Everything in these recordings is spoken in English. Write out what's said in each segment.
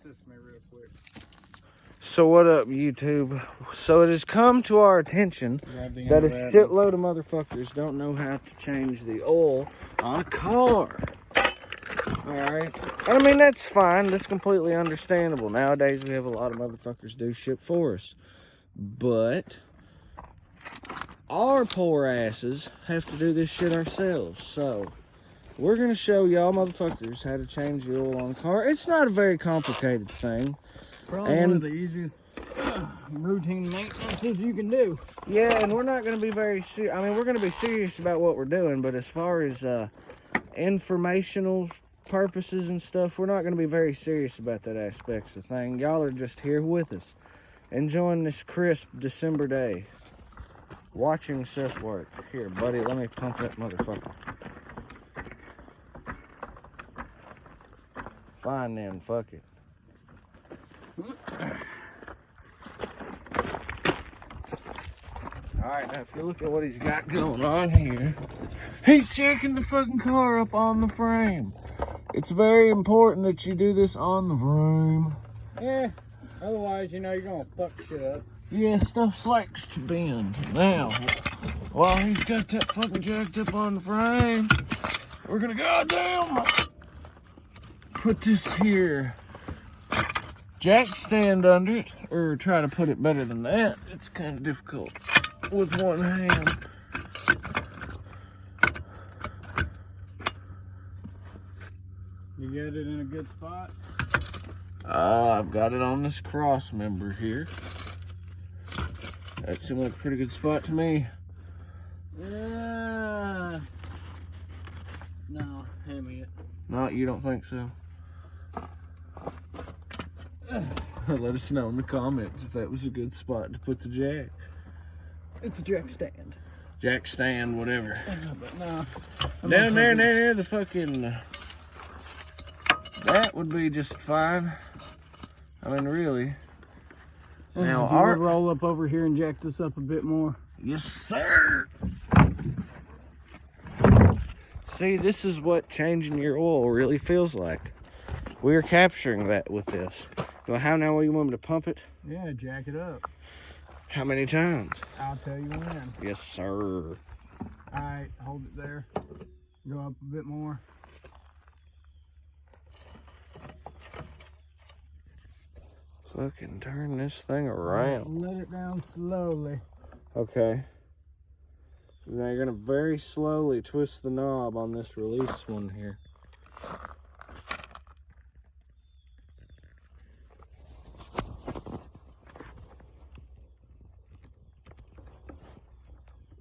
this to me real quick. So what up, YouTube? So it has come to our attention that a shitload of motherfuckers don't know how to change the oil on a car. Alright? I mean, that's fine. That's completely understandable. Nowadays, we have a lot of motherfuckers do shit for us. But our poor asses have to do this shit ourselves. So we're going to show y'all motherfuckers how to change the oil on a car. It's not a very complicated thing. Probably one of the easiest routine maintenances you can do. Yeah, and we're not going to be very serious. I mean, we're going to be serious about what we're doing, but as far as informational purposes and stuff, we're not going to be very serious about that aspects of the thing. Y'all are just here with us, enjoying this crisp December day, watching Seth work. Here, buddy, let me pump that motherfucker. Fine then, fuck it. Alright, now if you look at what he's got going on here, he's jacking the fucking car up on the frame. It's very important that you do this on the frame. Yeah, otherwise, you know, you're gonna fuck shit up. Yeah, stuff likes to bend. Now, while he's got that fucking jacked up on the frame, we're gonna goddamn put this here jack stand under it, or try to put it better than that. It's kind of difficult with one hand. You get it in a good spot? I've got it on this cross member here. That seemed like a pretty good spot to me. Yeah. No, hand me it. No, you don't think so? Let us know in the comments if that was a good spot to put the jack. It's a jack stand. Jack stand, whatever. But no. Down there near the fucking... that would be just fine. I mean, really. Now, if you would roll up over here and jack this up a bit more. Yes, sir. See, this is what changing your oil really feels like. We're capturing that with this. Well, how now you want me to pump it? Yeah, jack it up. How many times? I'll tell you when. Yes, sir. Alright, hold it there. Go up a bit more. Fucking turn this thing around. Let it down slowly. Okay. Now you're gonna very slowly twist the knob on this release one here.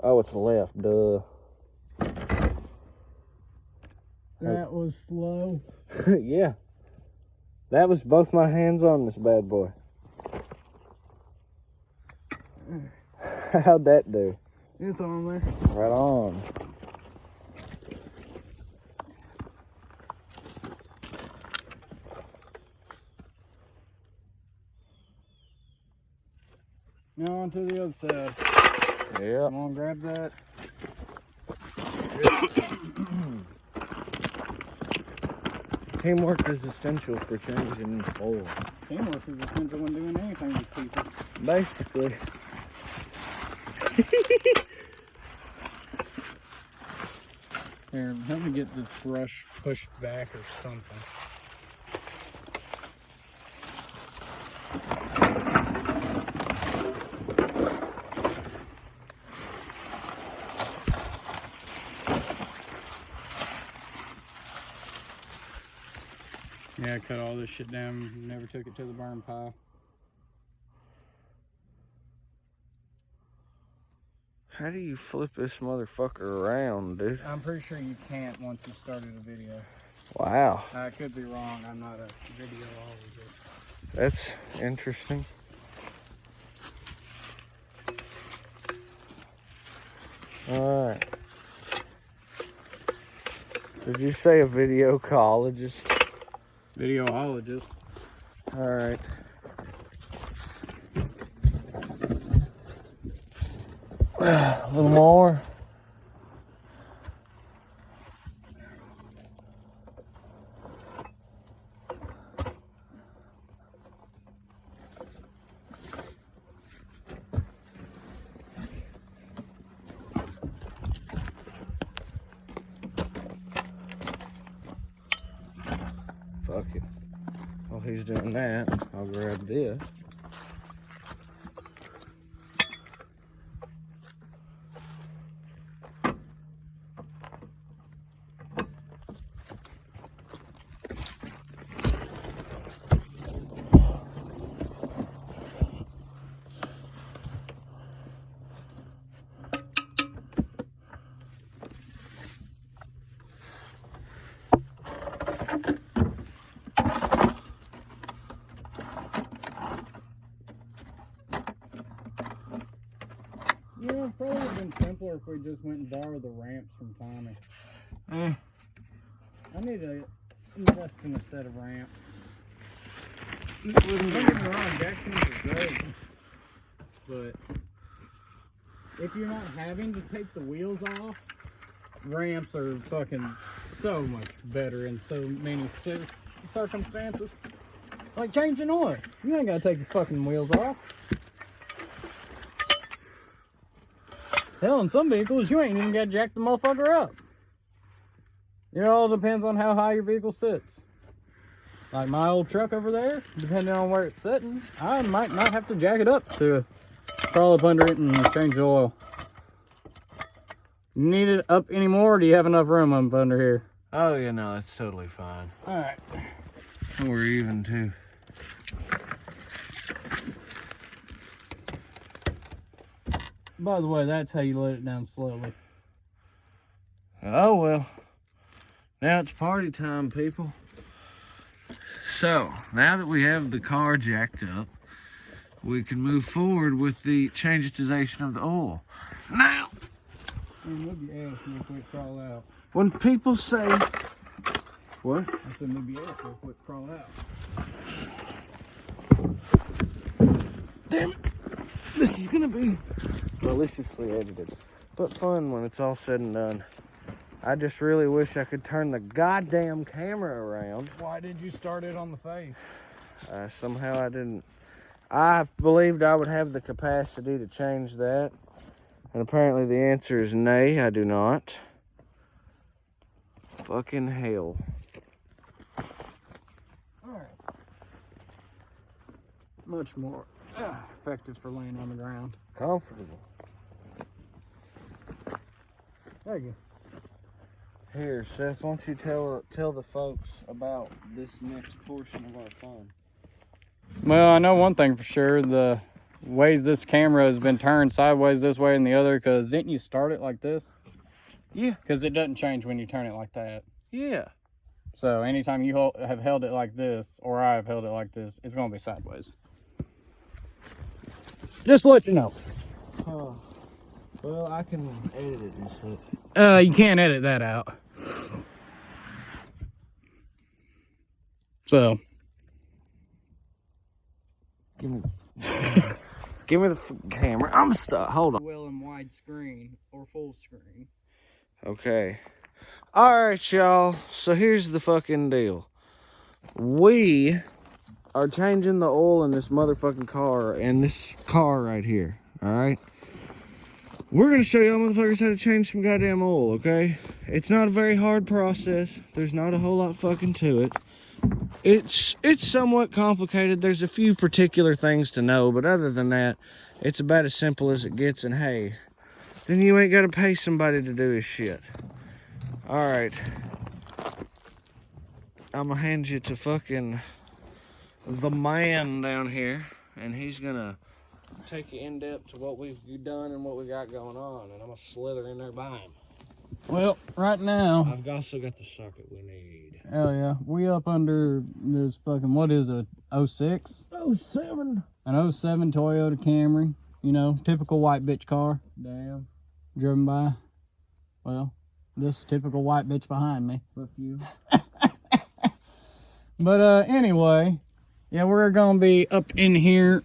Oh, it's left, duh. That was slow. Yeah. That was both my hands on this bad boy. How'd that do? It's on there. Right on. Now on to the other side. Yeah. Come on, grab that. Teamwork is essential for changing oil. Teamwork is essential when doing anything with people. Basically. Here, help me get this brush pushed back or something. Yeah, I cut all this shit down, never took it to the burn pile. How do you flip this motherfucker around, dude? I'm pretty sure you can't once you started a video. Wow. I could be wrong, I'm not a videologist. That's interesting. Alright. Did you say a videocologist? Videologist. Alright. A little more. he's doing that, I'll grab this. You know, it probably would have been simpler if we just went and borrowed the ramps from Tommy. I need to invest in a set of ramps. Don't get me wrong, Jackson's are great. But if you're not having to take the wheels off, ramps are fucking so much better in so many circumstances. Like changing oil. You ain't gotta take the fucking wheels off. Hell, in some vehicles, you ain't even got to jack the motherfucker up. It all depends on how high your vehicle sits. Like my old truck over there, depending on where it's sitting, I might not have to jack it up to crawl up under it and change the oil. You need it up anymore, or do you have enough room up under here? Oh, yeah, no, it's totally fine. Alright. We're even, too. By the way, that's how you let it down slowly. Oh, well. Now it's party time, people. So, now that we have the car jacked up, we can move forward with the changetization of the oil. Now, Move your ass real quick, crawl out. when people say... What? I said move your ass real quick, crawl out. Damn it. This is gonna be maliciously edited, but fun when it's all said and done. I just really wish I could turn the goddamn camera around. Why did you start it on the face? Somehow I didn't. I believed I would have the capacity to change that, and apparently the answer is nay, I do not. Fucking hell. Alright. Much more effective for laying on the ground. Comfortable. There you go. Here, Seth, why don't you tell the folks about this next portion of our fun? Well, I know one thing for sure. The ways this camera has been turned sideways this way and the other, because didn't you start it like this? Yeah. Because it doesn't change when you turn it like that. Yeah. So anytime you have held it like this, or I have held it like this, it's going to be sideways. Just to let you know. Well, I can edit it and stuff. You can't edit that out. So. Give me the camera. I'm stuck. Hold on. Well, in widescreen or full screen. Okay. Alright, y'all. So here's the fucking deal. We are changing the oil in this motherfucking car, in this car right here. Alright? We're going to show y'all motherfuckers how to change some goddamn oil, okay? It's not a very hard process. There's not a whole lot fucking to it. It's somewhat complicated. There's a few particular things to know, but other than that, it's about as simple as it gets, and hey, then you ain't got to pay somebody to do his shit. Alright. I'm gonna hand you to fucking the man down here, and he's gonna take you in depth to what we've done and what we got going on, and I'm gonna slither in there by him. Well, right now. I've also got the socket we need. Hell yeah. We up under this fucking, what is it, 06? 07. An 07 Toyota Camry. You know, typical white bitch car. Damn. Driven by, well, this typical white bitch behind me. Fuck you. But anyway, yeah, we're gonna be up in here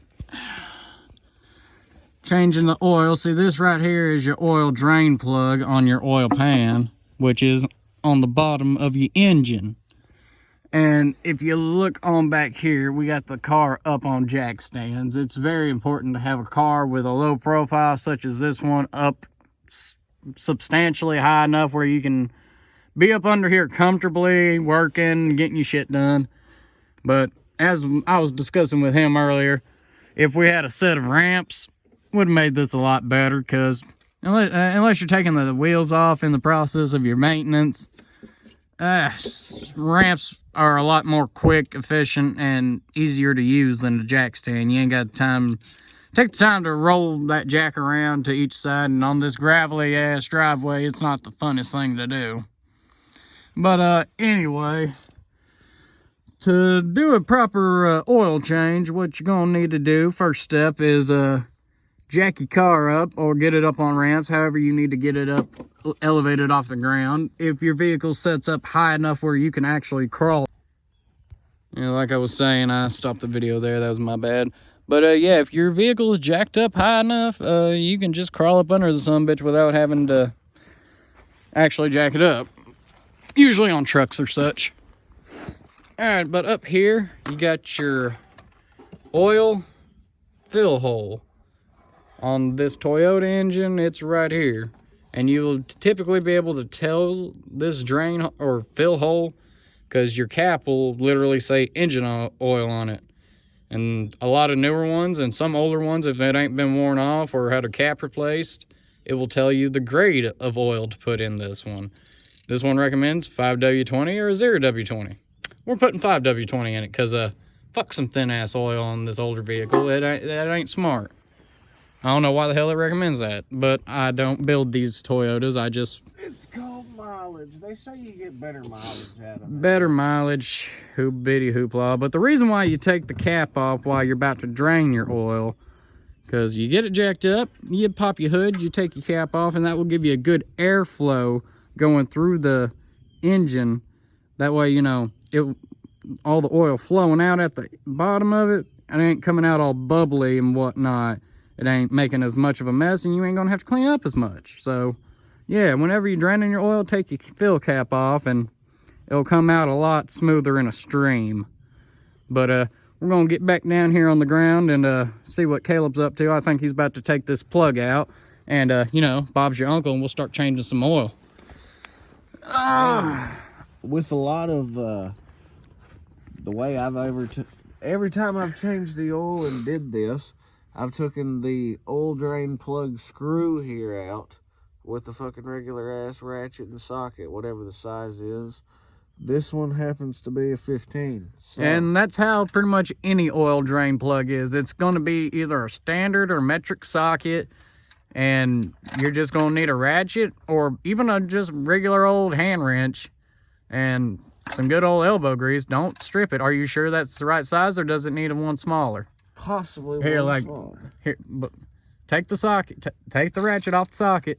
changing the oil. See, this right here is your oil drain plug on your oil pan, which is on the bottom of your engine. And if you look on back here, we got the car up on jack stands. It's very important to have a car with a low profile such as this one up substantially high enough where you can be up under here comfortably working, getting your shit done. But as I was discussing with him earlier, if we had a set of ramps, would have made this a lot better, because unless you're taking the wheels off in the process of your maintenance, ramps are a lot more quick, efficient, and easier to use than the jack stand. You ain't got time. Take the time to roll that jack around to each side, and on this gravelly ass driveway, it's not the funnest thing to do. But anyway, to do a proper oil change, what you're gonna need to do, first step, is jack your car up or get it up on ramps, however you need to get it up, elevated off the ground. If your vehicle sets up high enough where you can actually crawl. You know, like I was saying, I stopped the video there, that was my bad. But yeah, if your vehicle is jacked up high enough, you can just crawl up under the sumbitch without having to actually jack it up. Usually on trucks or such. Alright, but up here, you got your oil fill hole. On this Toyota engine, it's right here. And you'll typically be able to tell this drain or fill hole because your cap will literally say engine oil on it. And a lot of newer ones and some older ones, if it ain't been worn off or had a cap replaced, it will tell you the grade of oil to put in this one. This one recommends 5W20 or 0W20. We're putting 5W20 in it because fuck some thin ass oil on this older vehicle. That ain't smart. I don't know why the hell it recommends that, but I don't build these Toyotas. It's called mileage. They say you get better mileage out of it. Better mileage, hoop-bitty hoopla. But the reason why you take the cap off while you're about to drain your oil, because you get it jacked up, you pop your hood, you take your cap off, and that will give you a good airflow going through the engine. That way, you know, all the oil flowing out at the bottom of it, and it ain't coming out all bubbly and whatnot. It ain't making as much of a mess, and you ain't gonna have to clean up as much. So yeah, whenever you're draining your oil, take your fill cap off and it'll come out a lot smoother in a stream. But we're gonna get back down here on the ground and see what Caleb's up to. I think he's about to take this plug out, and you know, Bob's your uncle, and we'll start changing some oil. With a lot of the way every time I've changed the oil and did this, I've taken the oil drain plug screw here out with the fucking regular ass ratchet and socket, whatever the size is. This one happens to be a 15. So. And that's how pretty much any oil drain plug is. It's going to be either a standard or metric socket, and you're just going to need a ratchet or even a just regular old hand wrench and some good old elbow grease. Don't strip it. Are you sure that's the right size, or does it need one smaller? Possibly here, one like smaller. Here, but take the socket, take the ratchet off the socket.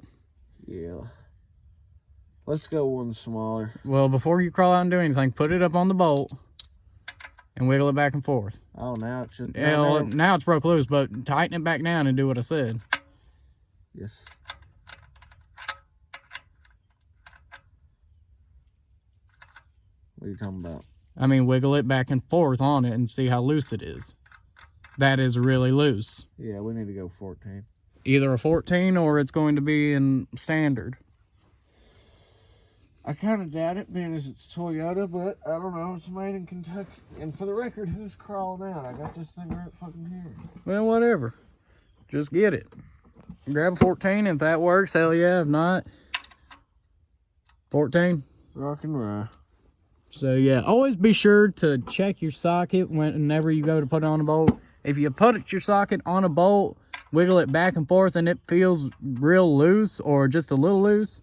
Yeah, let's go one smaller. Well, before you crawl out and do anything, put it up on the bolt and wiggle it back and forth. Oh, now it should. Yeah, well, now it's broke loose, but tighten it back down and do what I said. Yes. What are you talking about? I mean, wiggle it back and forth on it and see how loose it is. That is really loose. Yeah, we need to go 14. Either a 14 or it's going to be in standard. I kind of doubt it, being as it's Toyota, but I don't know. It's made in Kentucky. And for the record, who's crawling out? I got this thing right fucking here. Well, whatever. Just get it. Grab a 14. If that works, hell yeah. If not, 14. Rock and rye. So yeah, always be sure to check your socket whenever you go to put it on a bolt. If you put your socket on a bolt, wiggle it back and forth and it feels real loose or just a little loose,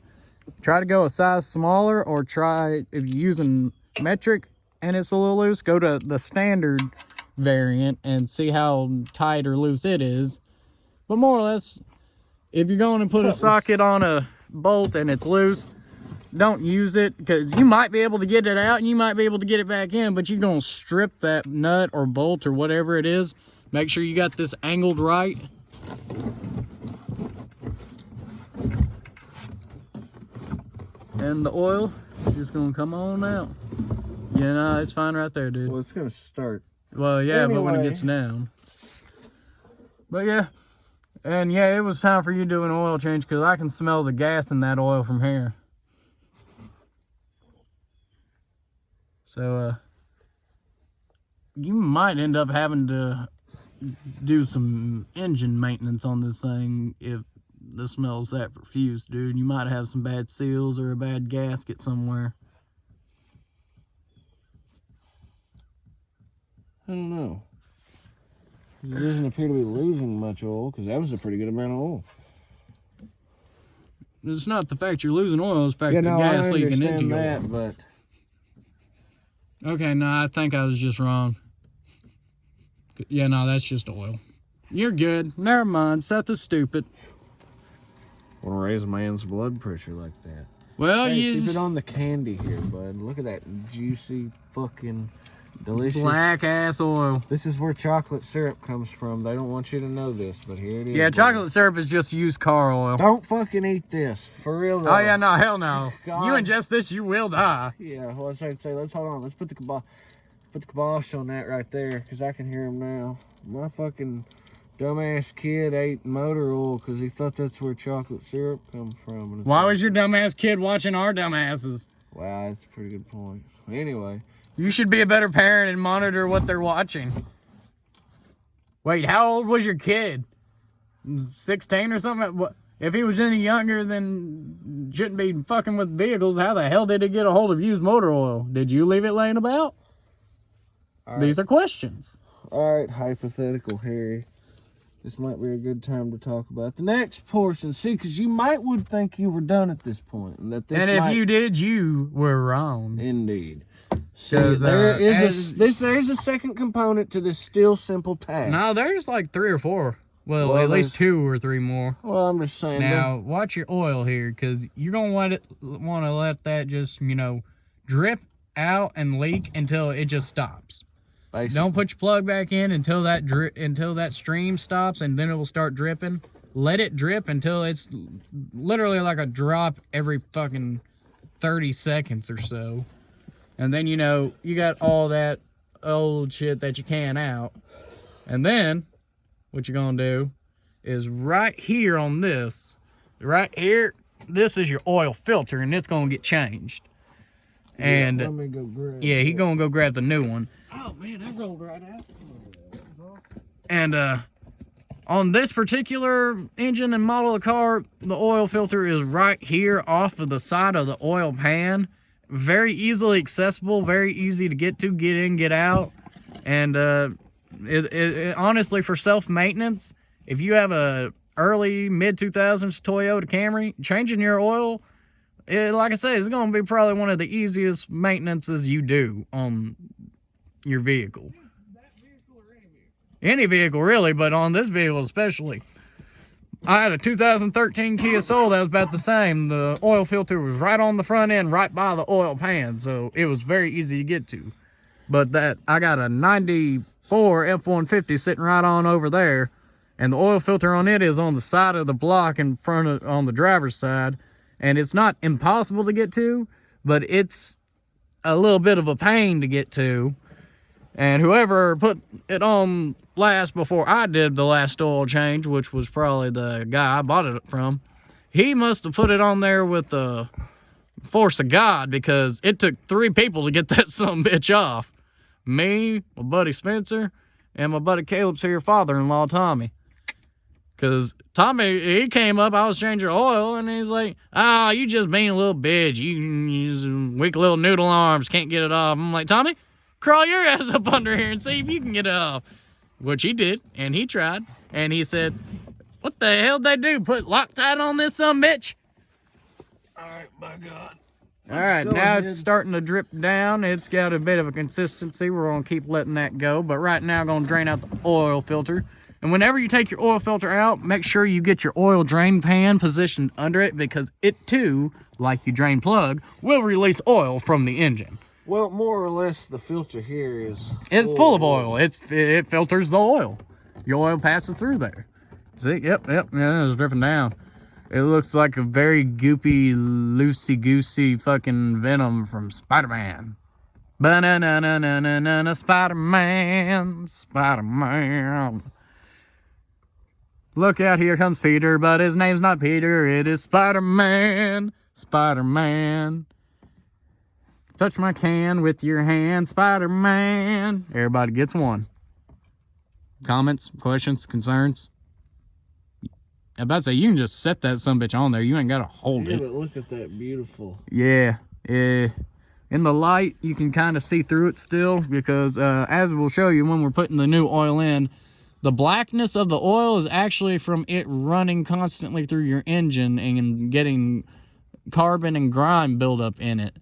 try to go a size smaller, or try, if you're using metric and it's a little loose, go to the standard variant and see how tight or loose it is. But more or less, if you're going to put a socket on a bolt and it's loose, don't use it, because you might be able to get it out and you might be able to get it back in, but you're going to strip that nut or bolt or whatever it is. Make sure you got this angled right. And the oil is just going to come on out. Yeah, no, it's fine right there, dude. Well, it's going to start. Well, yeah, anyway. But when it gets down. But yeah. And yeah, it was time for you to do an oil change, because I can smell the gas in that oil from here. So, you might end up having to do some engine maintenance on this thing if the smell's that profuse, dude. You might have some bad seals or a bad gasket somewhere. I don't know. It doesn't appear to be losing much oil, because that was a pretty good amount of oil. It's not the fact you're losing oil, it's the fact the gas leaking into you. That, but okay, no, I think I was just wrong. Yeah, no, that's just oil. You're good. Never mind. Seth is stupid. Want to raise a man's blood pressure like that? Well, hey, you keep it on the candy here, bud. Look at that juicy, fucking delicious black ass oil. This is where chocolate syrup comes from. They don't want you to know this, but here it is. Yeah, boys. chocolate syrup is just used car oil. Don't fucking eat this, for real. Though. Oh yeah, no, hell no. God. You ingest this, you will die. Yeah, well, I was trying to say, let's hold on. Let's put the kibosh on that right there, because I can hear him now. My fucking dumbass kid ate motor oil because he thought that's where chocolate syrup comes from. And Why was your dumbass kid watching our dumbasses? Wow, that's a pretty good point. Anyway. You should be a better parent and monitor what they're watching. Wait, how old was your kid? 16 or something? What? If he was any younger, then shouldn't be fucking with vehicles. How the hell did he get a hold of used motor oil? Did you leave it laying about? Right. These are questions. All right, hypothetical Harry. This might be a good time to talk about the next portion. See, because you would think you were done at this point. And if you did, you were wrong. Indeed. So there's a second component to this still simple task. No, there's like 3 or 4. Well, at least 2 or 3 more. Well, I'm just saying. Now, watch your oil here, because you're going to want to let that just, drip out and leak until it just stops. Basically. Don't put your plug back in until that stream stops, and then it will start dripping. Let it drip until it's literally like a drop every fucking 30 seconds or so. And then, you got all that old shit that you can out. And then, what you're going to do is right here on this, right here, this is your oil filter, and it's going to get changed. And let me go grab he's going to go grab the new one. Oh, man, I rolled right out. And on this particular engine and model of the car, the oil filter is right here off of the side of the oil pan. Very easily accessible, very easy to get to, get in, get out. And it honestly, for self-maintenance, if you have a early, mid-2000s Toyota Camry, changing your oil, like I said, it's going to be probably one of the easiest maintenances you do on your vehicle. Any vehicle, really, but on this vehicle especially. I had a 2013 Kia Soul that was about the same. The oil filter was right on the front end, right by the oil pan, so it was very easy to get to. But I got a 94 F-150 sitting right on over there, and the oil filter on it is on the side of the block in front of, on the driver's side, and it's not impossible to get to, but it's a little bit of a pain to get to. And whoever put it on last before I did the last oil change, which was probably the guy I bought it from, he must have put it on there with the force of God, because it took 3 people to get that sumbitch off. Me, my buddy Spencer, and my buddy Caleb's here, father-in-law Tommy. Because Tommy, he came up, I was changing oil, and he's like, you just being a little bitch. You weak little noodle arms, can't get it off. I'm like, Tommy, crawl your ass up under here and see if you can get it off. Which he did, and he tried, and he said, what the hell did they do? Put Loctite on this sumbitch? Alright, by God. All right, now it's starting to drip down. It's got a bit of a consistency. We're going to keep letting that go. But right now, I'm going to drain out the oil filter. And whenever you take your oil filter out, make sure you get your oil drain pan positioned under it, because it too, like your drain plug, will release oil from the engine. Well, more or less, the filter here is... It's full of oil. It filters the oil. Your oil passes through there. See? Yep. Yeah, it's dripping down. It looks like a very goopy, loosey-goosey fucking Venom from Spider-Man. Ba-na-na-na-na-na-na, Spider-Man, Spider-Man. Look out, here comes Peter, but his name's not Peter, it is Spider-Man, Spider-Man. Touch my can with your hand, Spider-Man. Everybody gets one. Comments, questions, concerns? I'm about to say, you can just set that sumbitch on there. You ain't got to hold it. Yeah, but look at that beautiful. Yeah. In the light, you can kind of see through it still because as we'll show you when we're putting the new oil in, the blackness of the oil is actually from it running constantly through your engine and getting carbon and grime buildup in it.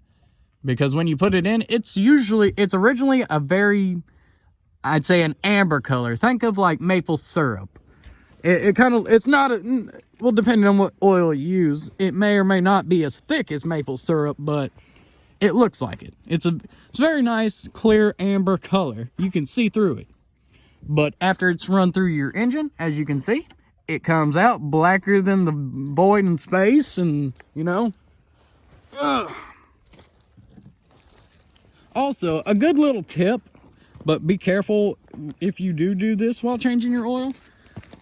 Because when you put it in, it's originally a very, I'd say, an amber color. Think of like maple syrup. It's not, well, depending on what oil you use, it may or may not be as thick as maple syrup, but it looks like it. It's very nice, clear amber color. You can see through it. But after it's run through your engine, as you can see, it comes out blacker than the void in space, and, you know. Ugh. Also, a good little tip, but be careful if you do this while changing your oil.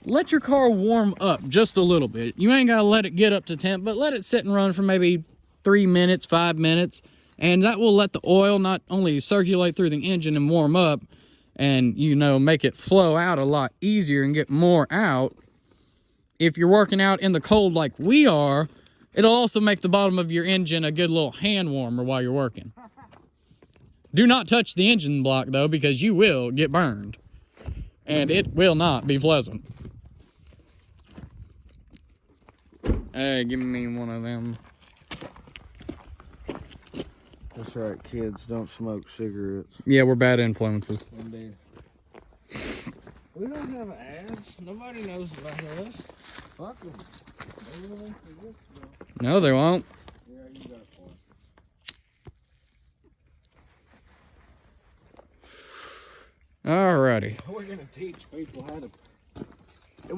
Let your car warm up just a little bit. You ain't got to let it get up to temp, but let it sit and run for maybe 3 minutes, 5 minutes, and that will let the oil not only circulate through the engine and warm up and, you know, make it flow out a lot easier and get more out. If you're working out in the cold like we are, it'll also make the bottom of your engine a good little hand warmer while you're working. Do not touch the engine block, though, because you will get burned. And it will not be pleasant. Hey, give me one of them. That's right, kids. Don't smoke cigarettes. Yeah, we're bad influences. Indeed. We don't have ads. Nobody knows about us. Fuck them. No, they won't. Yeah, you got one. Alrighty. We're gonna teach people how to.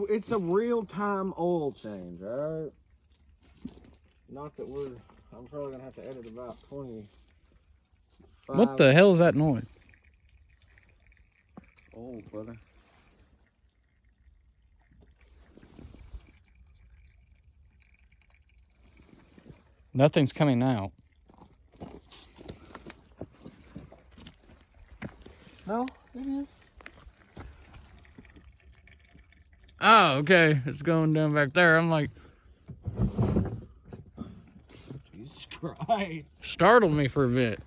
It's a real-time oil change, alright? Not that I'm probably gonna have to edit about 20. What the hell is that noise? Oh, brother. Nothing's coming out. No, it is. Oh, okay. It's going down back there. I'm like, Jesus Christ. startled me for a bit.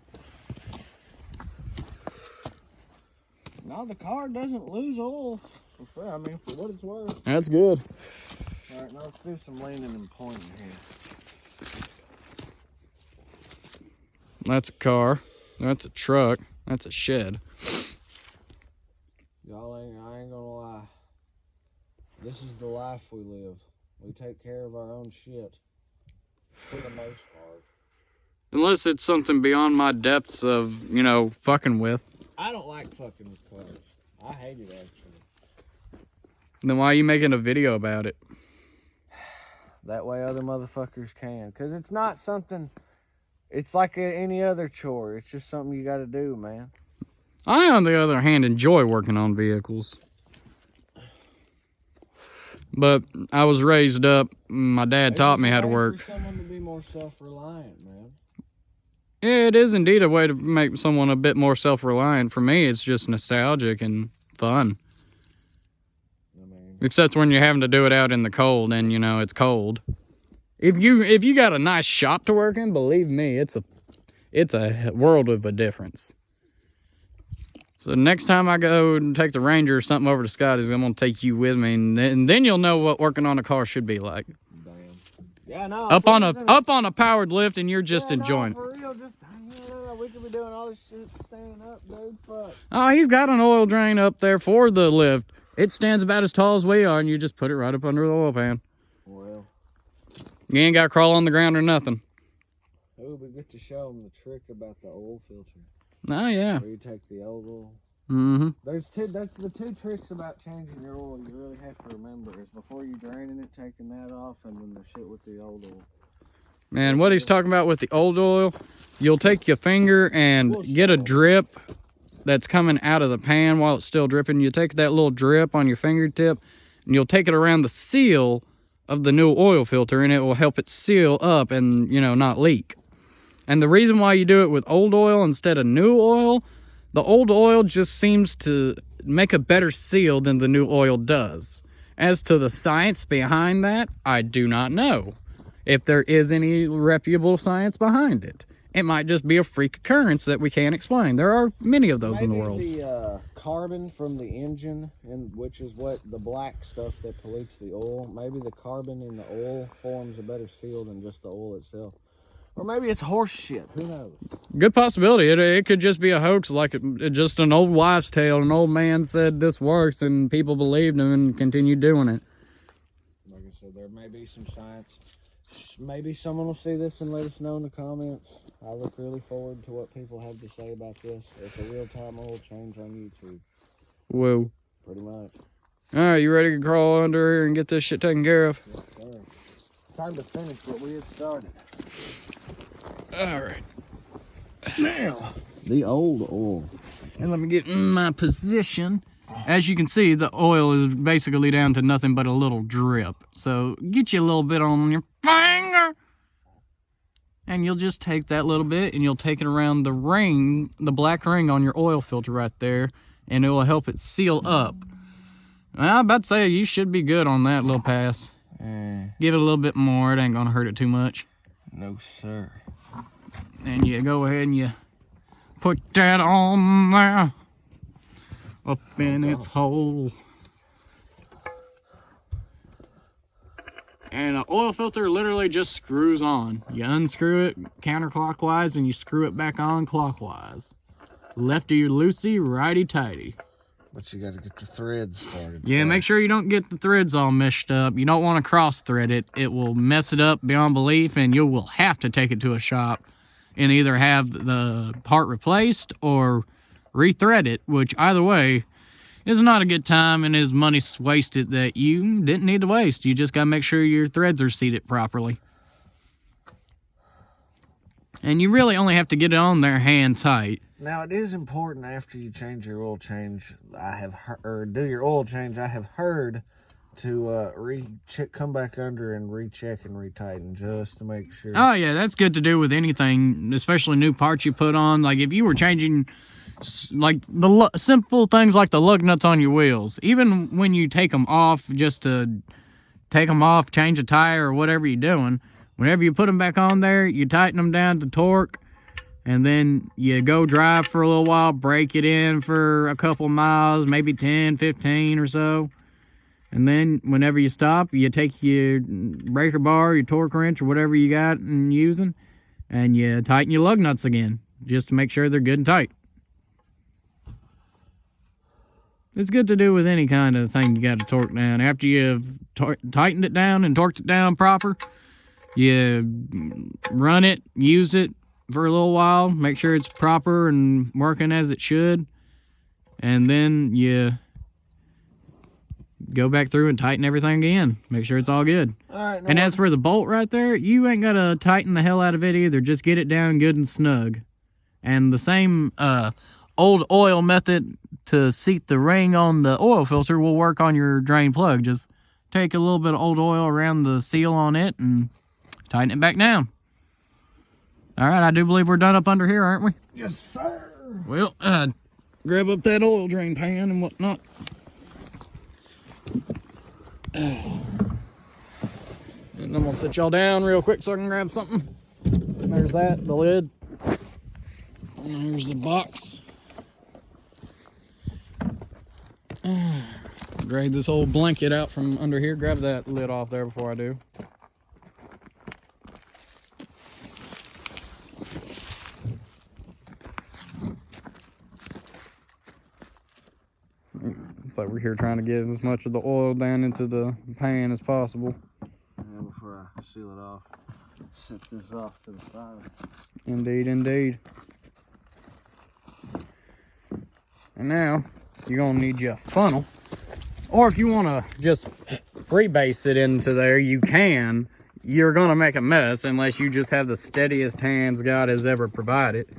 No, the car doesn't lose oil. For what it's worth. That's good. All right, now let's do some leaning and pointing here. That's a car. That's a truck. That's a shed. Y'all I ain't gonna lie. This is the life we live. We take care of our own shit. For the most part. Unless it's something beyond my depths of, you know, fucking with. I don't like fucking with cars. I hate it, actually. Then why are you making a video about it? That way other motherfuckers can. Because it's not something... It's like any other chore. It's just something you gotta do, man. I, on the other hand, enjoy working on vehicles. But I was raised up. My dad taught me how to work. For someone to be more self-reliant, man. Yeah, it is indeed a way to make someone a bit more self-reliant. For me, it's just nostalgic and fun. Except when you're having to do it out in the cold and, you know, it's cold. If you got a nice shop to work in, believe me, it's a world of a difference. So next time I go and take the Ranger or something over to Scotty's, I'm going to take you with me, and then you'll know what working on a car should be like. Damn. Yeah, no. Up on a powered lift, and you're just enjoying it. For real, we could be doing all this shit standing up, dude. Fuck. Oh, he's got an oil drain up there for the lift. It stands about as tall as we are, and you just put it right up under the oil pan. Well. You ain't got to crawl on the ground or nothing. It would be good to show them the trick about the oil filter. Oh, yeah. Where you take the old oil. Mm-hmm. That's the two tricks about changing your oil you really have to remember is before you draining it, taking that off, and then the shit with the old oil. Man, what he's talking about with the old oil, you'll take your finger and get a drip that's coming out of the pan while it's still dripping. You take that little drip on your fingertip, and you'll take it around the seal of the new oil filter, and it will help it seal up and, you know, not leak. And the reason why you do it with old oil instead of new oil, the old oil just seems to make a better seal than the new oil does. As to the science behind that, I do not know if there is any reputable science behind it. It might just be a freak occurrence that we can't explain. There are many of those in the world. Maybe the carbon from the engine, and which is what the black stuff that pollutes the oil. Maybe the carbon in the oil forms a better seal than just the oil itself. Or maybe it's horse shit. Who knows? Good possibility. It could just be a hoax, like just an old wives' tale. An old man said this works, and people believed him and continued doing it. Like I said, there may be some science. Maybe someone will see this and let us know in the comments. I look really forward to what people have to say about this. It's a real-time oil change on YouTube. Whoa. Pretty much. All right, you ready to crawl under here and get this shit taken care of? Yes, sir. Time to finish what we had started. All right. Now, the old oil. And let me get in my position. As you can see, the oil is basically down to nothing but a little drip. So get you a little bit on your finger. And you'll just take that little bit and you'll take it around the ring, the black ring on your oil filter right there. And it will help it seal up. I'm about to say you should be good on that little pass. Give it a little bit more. It ain't gonna hurt it too much. No, sir. And you go ahead and you put that on there. Up in its hole. And an oil filter literally just screws on. You unscrew it counterclockwise and you screw it back on clockwise. Lefty loosey, righty tighty. But you got to get the threads started. Yeah, make sure you don't get the threads all meshed up. You don't want to cross thread it. It will mess it up beyond belief, and you will have to take it to a shop and either have the part replaced or rethread it, which either way is not a good time and is money wasted that you didn't need to waste. You just got to make sure your threads are seated properly. And you really only have to get it on there hand tight. Now, it is important after you change your oil change, do your oil change, I have heard to come back under and recheck and retighten just to make sure. Oh yeah, that's good to do with anything, especially new parts you put on. Like if you were changing like the simple things like the lug nuts on your wheels, even when you take them off, just to take them off, change a tire or whatever you're doing, whenever you put them back on there, you tighten them down to torque, and then you go drive for a little while, break it in for a couple miles, maybe 10, 15 or so. And then whenever you stop, you take your breaker bar, your torque wrench, or whatever you got and using, and you tighten your lug nuts again, just to make sure they're good and tight. It's good to do with any kind of thing you got to torque down. After you've tightened it down and torqued it down proper, you run it, use it for a little while, make sure it's proper and working as it should, and then you go back through and tighten everything again. Make sure it's all good. All right, and as for the bolt right there, you ain't got to tighten the hell out of it either. Just get it down good and snug. And the same old oil method to seat the ring on the oil filter will work on your drain plug. Just take a little bit of old oil around the seal on it and tighten it back down. All right, I do believe we're done up under here, aren't we? Yes, sir. Well, grab up that oil drain pan and whatnot. And I'm gonna sit y'all down real quick so I can grab something. There's that, the lid. And there's the box. Drag this old blanket out from under here. Grab that lid off there before I do. It's like we're here trying to get as much of the oil down into the pan as possible. Yeah, before I seal it off, set this off to the side. Indeed, indeed. And now, you're gonna need your funnel. Or if you wanna just freebase it into there, you can. You're gonna make a mess unless you just have the steadiest hands God has ever provided.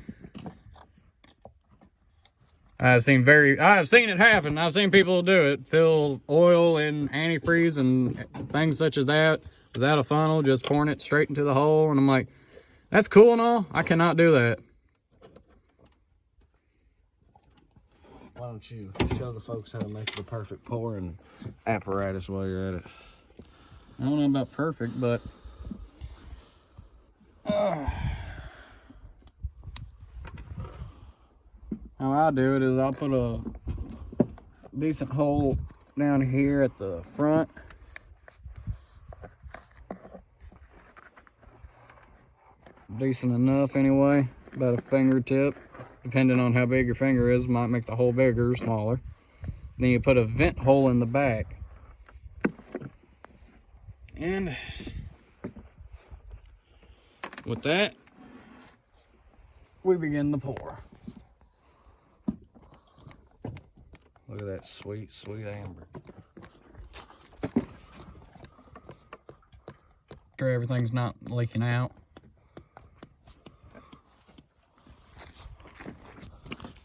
I've seen it happen. I've seen people do it. Fill oil in antifreeze and things such as that without a funnel, just pouring it straight into the hole. And I'm like, That's cool and all. I cannot do that. Why don't you show the folks how to make the perfect pouring apparatus while you're at it? I don't know about perfect, but how I do it is I'll put a decent hole down here at the front. Decent enough anyway, about a fingertip. Depending on how big your finger is, might make the hole bigger or smaller. Then you put a vent hole in the back. And with that, we begin the pour. Look at that sweet, sweet amber. Sure everything's not leaking out.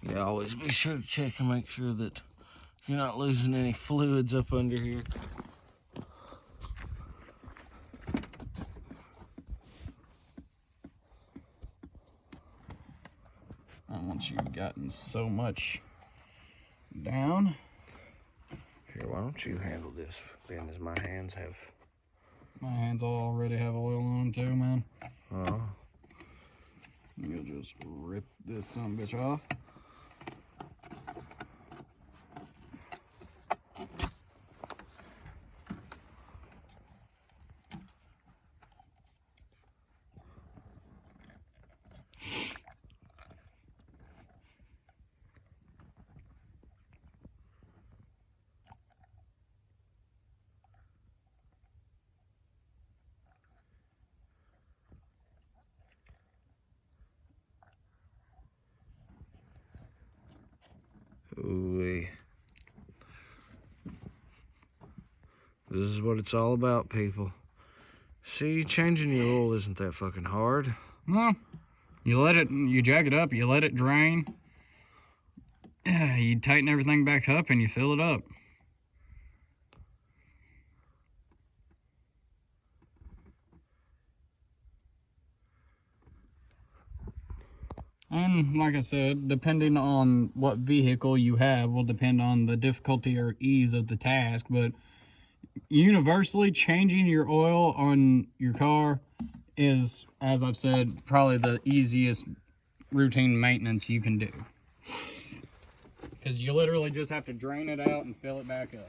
Yeah, always be sure to check and make sure that you're not losing any fluids up under here. And once you've gotten so much down. Here, why don't you handle this, being as my hands have... My hands already have oil on them too, man. Oh. You'll just rip this sumbitch off. Ooh-wee. This is what it's all about, people. See, changing your oil isn't that fucking hard. Well, you jack it up, you let it drain. You tighten everything back up and you fill it up. And like I said, depending on what vehicle you have will depend on the difficulty or ease of the task, but universally changing your oil on your car is, as I've said, probably the easiest routine maintenance you can do. Because you literally just have to drain it out and fill it back up.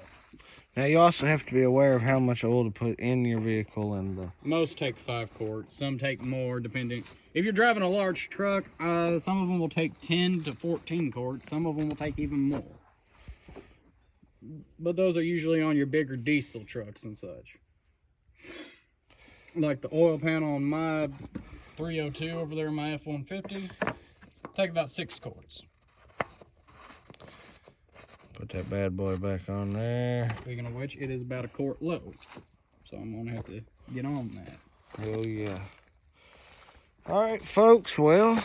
Now, you also have to be aware of how much oil to put in your vehicle and the... Most take 5 quarts. Some take more, depending. If you're driving a large truck, some of them will take 10 to 14 quarts. Some of them will take even more. But those are usually on your bigger diesel trucks and such. Like the oil pan on my 302 over there, my F-150, take about 6 quarts. Put that bad boy back on there. Speaking of which, it is about a quart low. So I'm gonna have to get on that. Hell yeah. Alright, folks, well,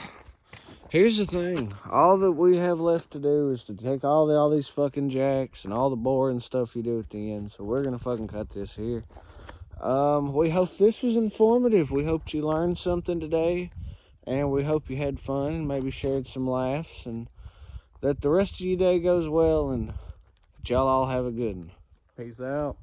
here's the thing. All that we have left to do is to take all these fucking jacks and all the boring stuff you do at the end. So we're gonna fucking cut this here. We hope this was informative. We hoped you learned something today. And we hope you had fun and maybe shared some laughs. And that the rest of your day goes well. And that y'all all have a good one. Peace out.